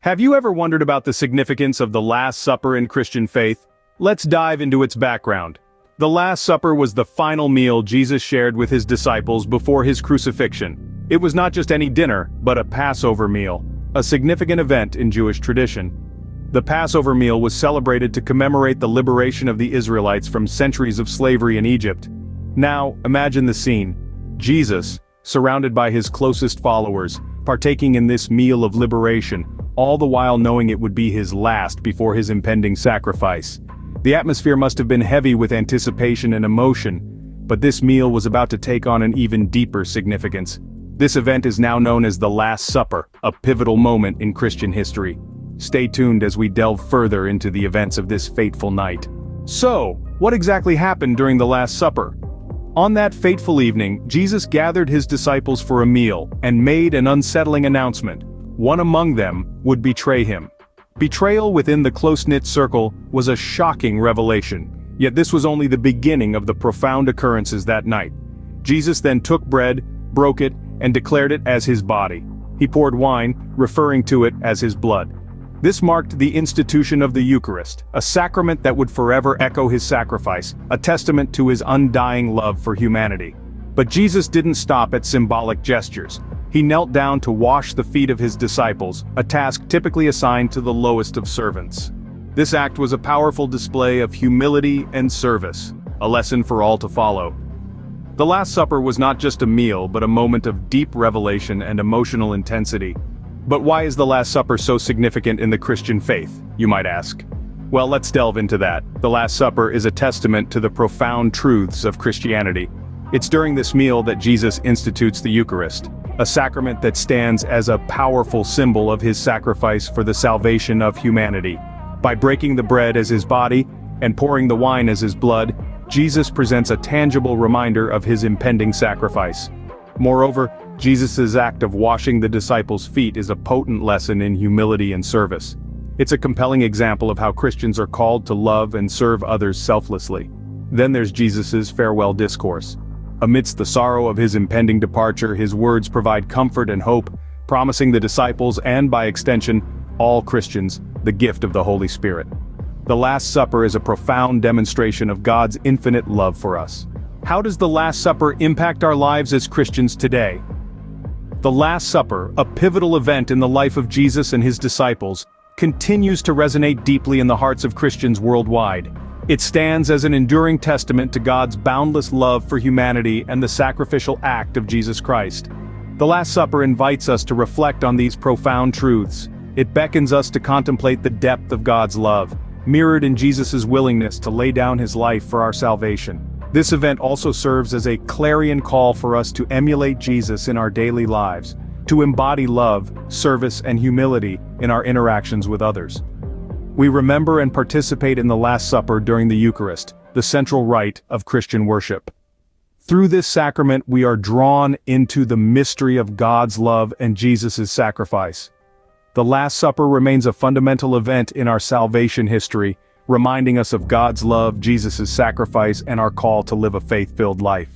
Have you ever wondered about the significance of the Last Supper in Christian faith? Let's dive into its background. The Last Supper was the final meal Jesus shared with his disciples before his crucifixion. It was not just any dinner, but a Passover meal, a significant event in Jewish tradition. The Passover meal was celebrated to commemorate the liberation of the Israelites from centuries of slavery in Egypt. Now, imagine the scene. Jesus, surrounded by his closest followers, partaking in this meal of liberation, all the while knowing it would be his last before his impending sacrifice. The atmosphere must have been heavy with anticipation and emotion, but this meal was about to take on an even deeper significance. This event is now known as the Last Supper, a pivotal moment in Christian history. Stay tuned as we delve further into the events of this fateful night. So, what exactly happened during the Last Supper? On that fateful evening, Jesus gathered his disciples for a meal and made an unsettling announcement. One among them would betray him. Betrayal within the close-knit circle was a shocking revelation, yet this was only the beginning of the profound occurrences that night. Jesus then took bread, broke it, and declared it as his body. He poured wine, referring to it as his blood. This marked the institution of the Eucharist, a sacrament that would forever echo his sacrifice, a testament to his undying love for humanity. But Jesus didn't stop at symbolic gestures. He knelt down to wash the feet of his disciples, a task typically assigned to the lowest of servants. This act was a powerful display of humility and service, a lesson for all to follow. The Last Supper was not just a meal, but a moment of deep revelation and emotional intensity. But why is the Last Supper so significant in the Christian faith, you might ask? Well, let's delve into that. The Last Supper is a testament to the profound truths of Christianity. It's during this meal that Jesus institutes the Eucharist, a sacrament that stands as a powerful symbol of his sacrifice for the salvation of humanity. By breaking the bread as his body and pouring the wine as his blood, Jesus presents a tangible reminder of his impending sacrifice. Moreover, Jesus' act of washing the disciples' feet is a potent lesson in humility and service. It's a compelling example of how Christians are called to love and serve others selflessly. Then there's Jesus' farewell discourse. Amidst the sorrow of his impending departure, his words provide comfort and hope, promising the disciples and, by extension, all Christians, the gift of the Holy Spirit. The Last Supper is a profound demonstration of God's infinite love for us. How does the Last Supper impact our lives as Christians today? The Last Supper, a pivotal event in the life of Jesus and his disciples, continues to resonate deeply in the hearts of Christians worldwide. It stands as an enduring testament to God's boundless love for humanity and the sacrificial act of Jesus Christ. The Last Supper invites us to reflect on these profound truths. It beckons us to contemplate the depth of God's love, mirrored in Jesus' willingness to lay down his life for our salvation. This event also serves as a clarion call for us to emulate Jesus in our daily lives, to embody love, service, and humility in our interactions with others. We remember and participate in the Last Supper during the Eucharist, the central rite of Christian worship. Through this sacrament, we are drawn into the mystery of God's love and Jesus' sacrifice. The Last Supper remains a fundamental event in our salvation history, reminding us of God's love, Jesus' sacrifice, and our call to live a faith-filled life.